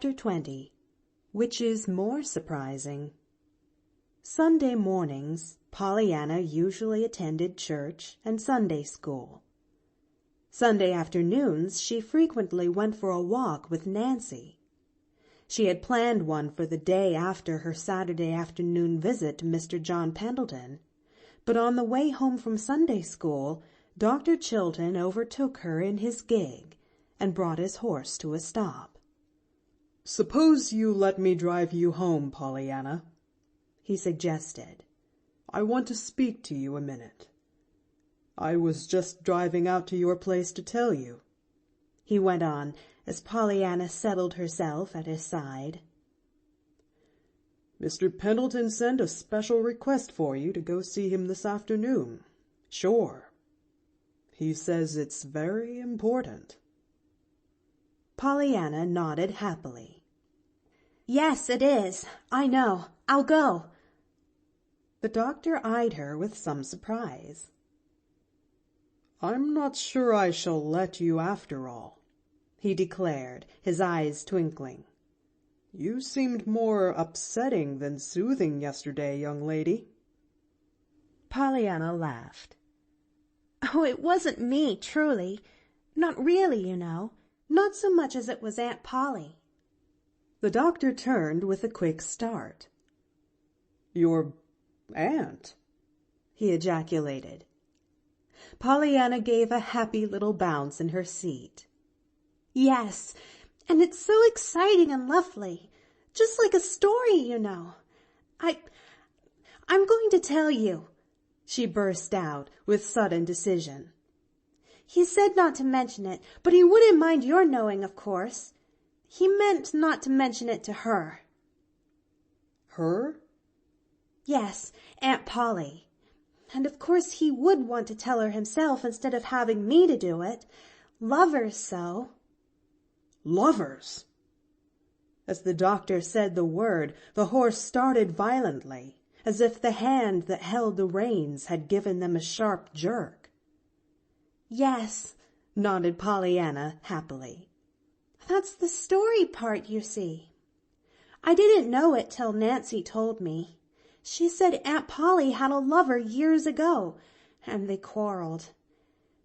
Chapter 20. Which is more surprising? Sunday mornings, Pollyanna usually attended church and Sunday school. Sunday afternoons, she frequently went for a walk with Nancy. She had planned one for the day after her Saturday afternoon visit to Mr. John Pendleton, but on the way home from Sunday school, Dr. Chilton overtook her in his gig and brought his horse to a stop. "Suppose you let me drive you home, Pollyanna," he suggested. "I want to speak to you a minute. I was just driving out to your place to tell you," he went on as Pollyanna settled herself at his side. "Mr. Pendleton sent a special request for you to go see him this afternoon. Sure. He says it's very important." Pollyanna nodded happily. "Yes, it is. I know. I'll go." The doctor eyed her with some surprise. "I'm not sure I shall let you after all," he declared, his eyes twinkling. "You seemed more upsetting than soothing yesterday, young lady." Pollyanna laughed. "Oh, it wasn't me, truly. Not really, you know. Not so much as it was Aunt Polly." The doctor turned with a quick start. "Your aunt?" he ejaculated. Pollyanna gave a happy little bounce in her seat. "Yes, and it's so exciting and lovely. Just like a story, you know. I'm going to tell you," she burst out with sudden decision. "He said not to mention it, but he wouldn't mind your knowing, of course. He meant not to mention it to her." "Her?" "Yes, Aunt Polly. And of course he would want to tell her himself instead of having me to do it. Lovers so." "Lovers!" As the doctor said the word, the horse started violently, as if the hand that held the reins had given them a sharp jerk. "Yes," nodded Pollyanna happily. "That's the story part, you see. I didn't know it till Nancy told me. She said Aunt Polly had a lover years ago, and they quarreled.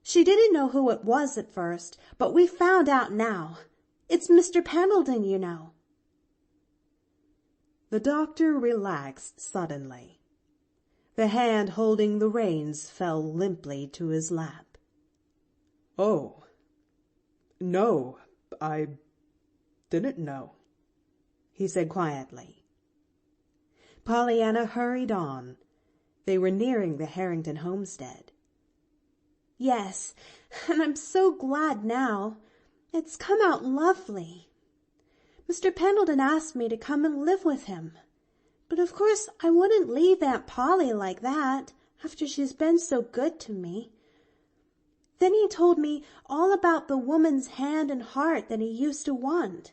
She didn't know who it was at first, but we found out now. It's Mr. Pendleton, you know." The doctor relaxed suddenly. The hand holding the reins fell limply to his lap. "Oh, no, I didn't know," he said quietly. Pollyanna hurried on. They were nearing the Harrington homestead. "Yes, and I'm so glad now. It's come out lovely. Mr. Pendleton asked me to come and live with him. But of course I wouldn't leave Aunt Polly like that, after she's been so good to me. Then he told me all about the woman's hand and heart that he used to want.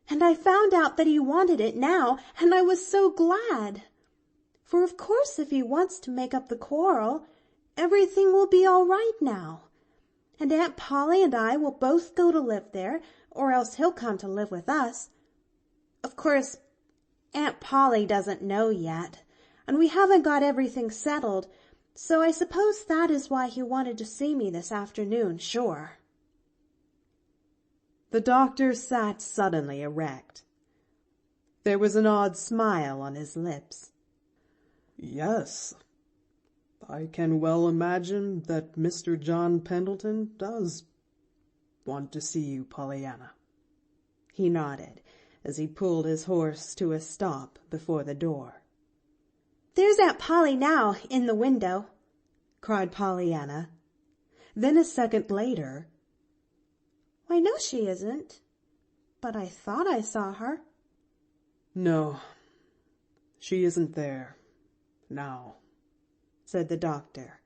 And I found out that he wanted it now, and I was so glad. For of course if he wants to make up the quarrel, everything will be all right now. And Aunt Polly and I will both go to live there, or else he'll come to live with us. Of course, Aunt Polly doesn't know yet, and we haven't got everything settled, so I suppose that is why he wanted to see me this afternoon, sure." The doctor sat suddenly erect. There was an odd smile on his lips. "Yes, I can well imagine that Mr. John Pendleton does want to see you, Pollyanna." He nodded as he pulled his horse to a stop before the door. "There's Aunt Polly now, in the window," cried Pollyanna. Then a second later, "Why, no, she isn't. But I thought I saw her." "No, she isn't there now," said the doctor.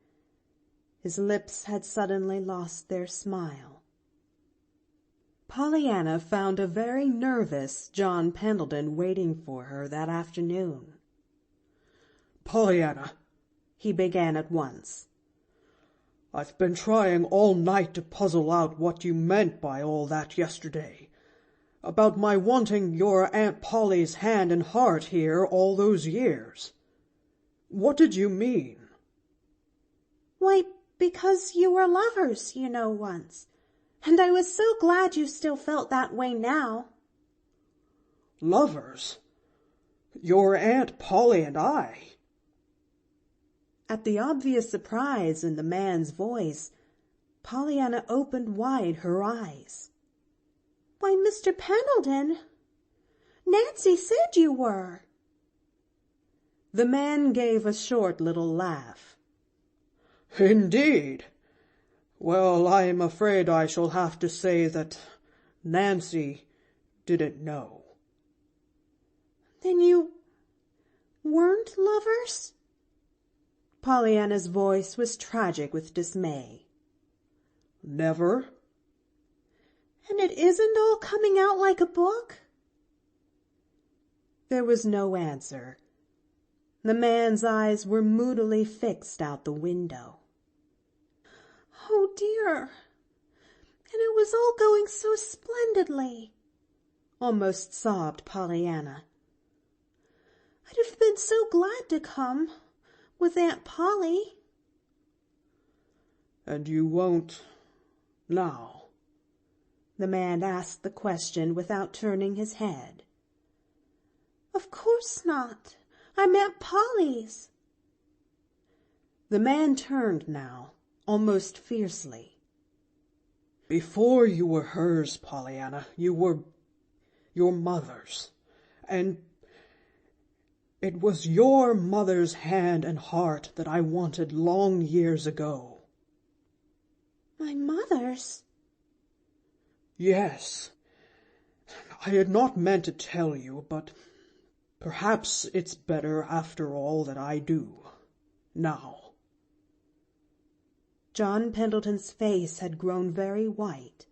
His lips had suddenly lost their smile. Pollyanna found a very nervous John Pendleton waiting for her that afternoon. "Pollyanna," he began at once, "I've been trying all night to puzzle out what you meant by all that yesterday. about my wanting your Aunt Polly's hand and heart here all those years. What did you mean?" "Why, because you were lovers, you know, once. And I was so glad you still felt that way now." "Lovers? Your Aunt Polly and I?" At the obvious surprise in the man's voice, Pollyanna opened wide her eyes. "Why, Mr. Pendleton, Nancy said you were." The man gave a short little laugh. "Indeed? Well, I'm afraid I shall have to say that Nancy didn't know." "Then you weren't lovers?" Pollyanna's voice was tragic with dismay. "Never." "And it isn't all coming out like a book?" There was no answer. The man's eyes were moodily fixed out the window. "Oh, dear. And it was all going so splendidly," almost sobbed Pollyanna. "I'd have been so glad to come with Aunt Polly." "And you won't now?" The man asked the question without turning his head. "Of course not. I'm Aunt Polly's." The man turned now, almost fiercely. "Before you were hers, Pollyanna, you were your mother's. And it was your mother's hand and heart that I wanted long years ago." "My mother's?" "Yes. I had not meant to tell you, but perhaps it's better after all that I do, now." John Pendleton's face had grown very white.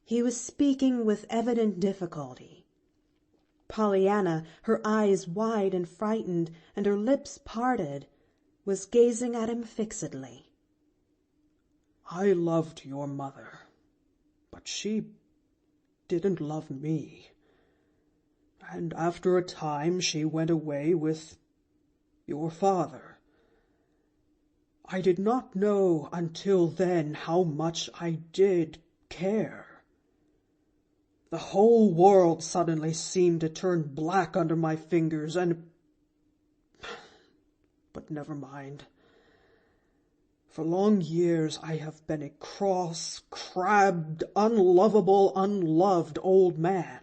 He was speaking with evident difficulty. Pollyanna, her eyes wide and frightened and her lips parted, was gazing at him fixedly. "I loved your mother, but she didn't love me. And after a time she went away with your father. I did not know until then how much I did care. The whole world suddenly seemed to turn black under my fingers and... But never mind. For long years I have been a cross, crabbed, unlovable, unloved old man,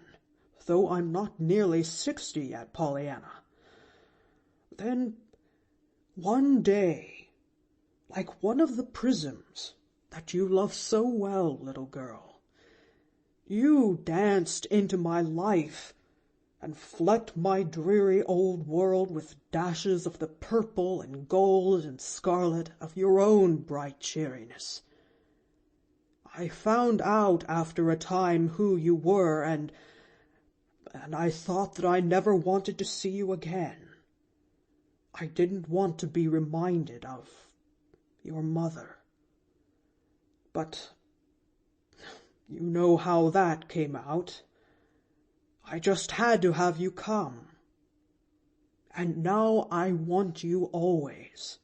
though I'm not nearly 60 yet, Pollyanna. Then, one day, like one of the prisms that you love so well, little girl, you danced into my life and flecked my dreary old world with dashes of the purple and gold and scarlet of your own bright cheeriness. I found out after a time who you were, and I thought that I never wanted to see you again. I didn't want to be reminded of your mother. But you know how that came out. I just had to have you come. And now I want you always.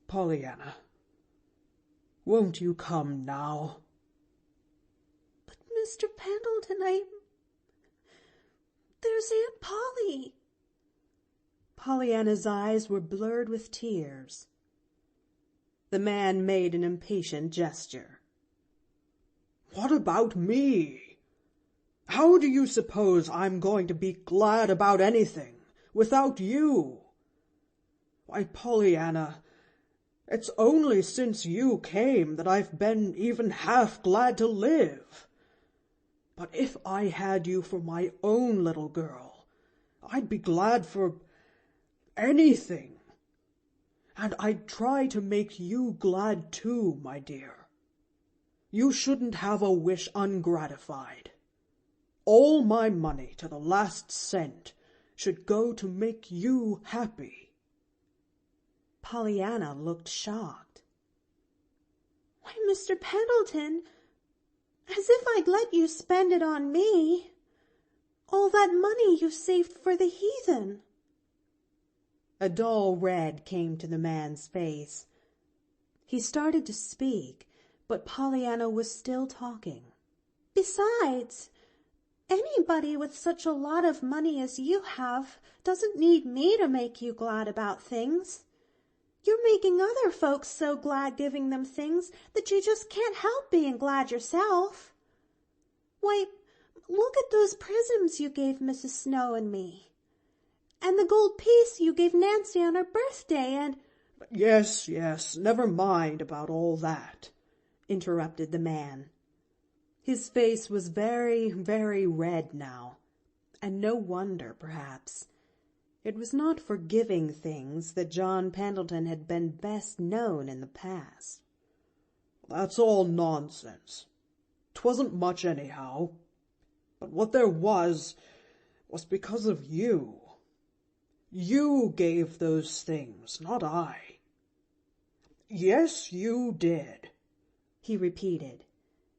Pollyanna, won't you come now?" "But, Mr. Pendleton, there's Aunt Polly." Pollyanna's eyes were blurred with tears. The man made an impatient gesture. "What about me? How do you suppose I'm going to be glad about anything without you? Why, Pollyanna, it's only since you came that I've been even half glad to live. But if I had you for my own little girl, I'd be glad for anything. And I'd try to make you glad too, my dear. You shouldn't have a wish ungratified. All my money, to the last cent, should go to make you happy." Pollyanna looked shocked. "Why, Mr. Pendleton, As if I'd let you spend it on me. All that money you saved for the heathen. A dull red came to the man's face. He started to speak, but Pollyanna was still talking. Besides, anybody with such a lot of money as you have doesn't need me to make you glad about things. You're making other folks so glad giving them things that you just can't help being glad yourself. Why, look at those prisms you gave Mrs. Snow and me. And the gold piece you gave Nancy on her birthday, and— Yes, never mind about all that, interrupted the man. His face was very, very red now, and no wonder, perhaps. It was not for giving things that John Pendleton had been best known in the past. That's all nonsense. 'Twasn't much anyhow. But what there was because of you. You gave those things, not I. Yes, you did, he repeated,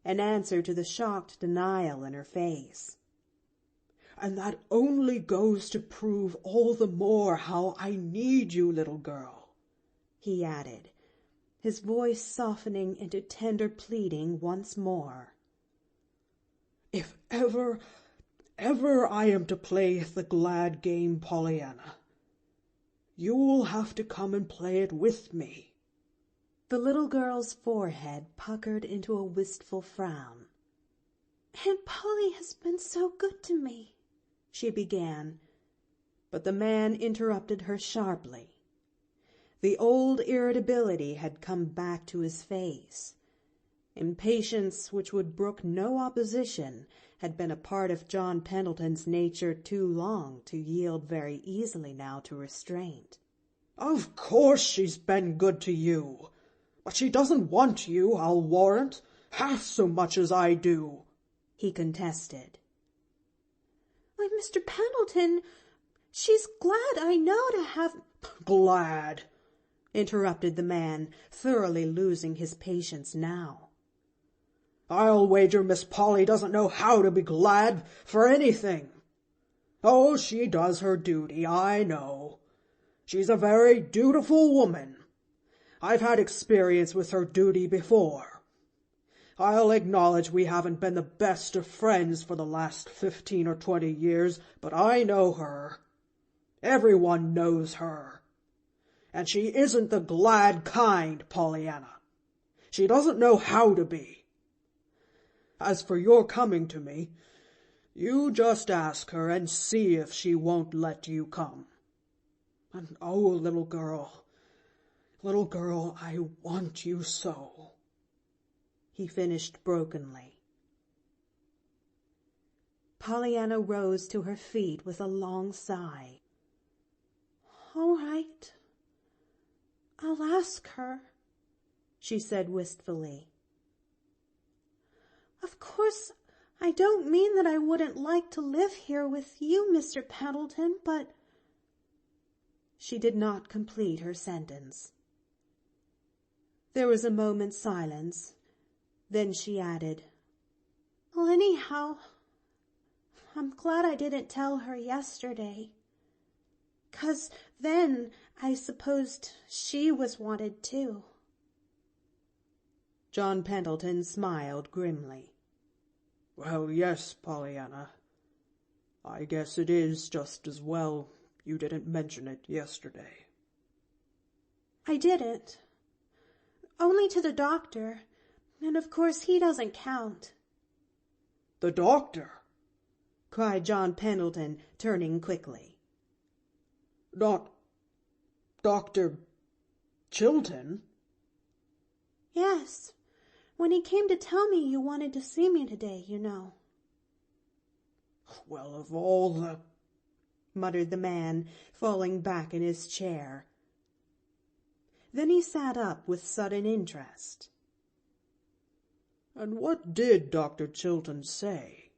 in answer to the shocked denial in her face. And that only goes to prove all the more how I need you, little girl, he added, his voice softening into tender pleading once more. If ever I am to play the glad game, Pollyanna, you'll have to come and play it with me. The little girl's forehead puckered into a wistful frown. Aunt Polly has been so good to me, she began, but the man interrupted her sharply. The old irritability had come back to his face. Impatience, which would brook no opposition, had been a part of John Pendleton's nature too long to yield very easily now to restraint. Of course she's been good to you, but she doesn't want you, I'll warrant, half so much as I do, he contested. Why, Mr. Pendleton, she's glad, I know, to have— Glad, interrupted the man, thoroughly losing his patience now. I'll wager Miss Polly doesn't know how to be glad for anything. Oh, she does her duty, I know. She's a very dutiful woman. I've had experience with her duty before. I'll acknowledge we haven't been the best of friends for the last 15 or 20 years, but I know her. Everyone knows her. And she isn't the glad kind, Pollyanna. She doesn't know how to be. As for your coming to me, you just ask her and see if she won't let you come. And oh, little girl, I want you so, he finished brokenly. Pollyanna rose to her feet with a long sigh. All right, I'll ask her, she said wistfully. Of course, I don't mean that I wouldn't like to live here with you, Mr. Pendleton, but— She did not complete her sentence. There was a moment's silence. Then she added, Well, anyhow, I'm glad I didn't tell her yesterday. 'Cause then I supposed she was wanted too. John Pendleton smiled grimly. Well, yes, Pollyanna. I guess it is just as well you didn't mention it yesterday. I didn't. Only to the doctor, and of course he doesn't count. The doctor? Cried John Pendleton, turning quickly. Not Dr. Chilton? Yes, when he came to tell me you wanted to see me today, you know. Well, of all the— muttered the man, falling back in his chair. Then he sat up with sudden interest. And what did Dr. Chilton say?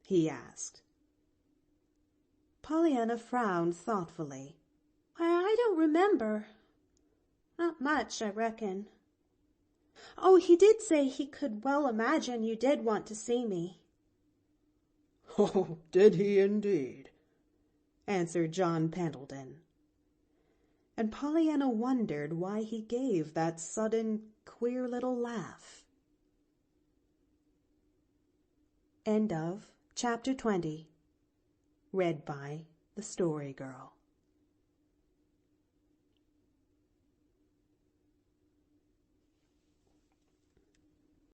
He asked. Pollyanna frowned thoughtfully. Why, I don't remember. Not much, I reckon. Oh, he did say he could well imagine you did want to see me. Oh, did he indeed? Answered John Pendleton. And Pollyanna wondered why he gave that sudden, queer little laugh. End of Chapter 20. Read by the Story Girl.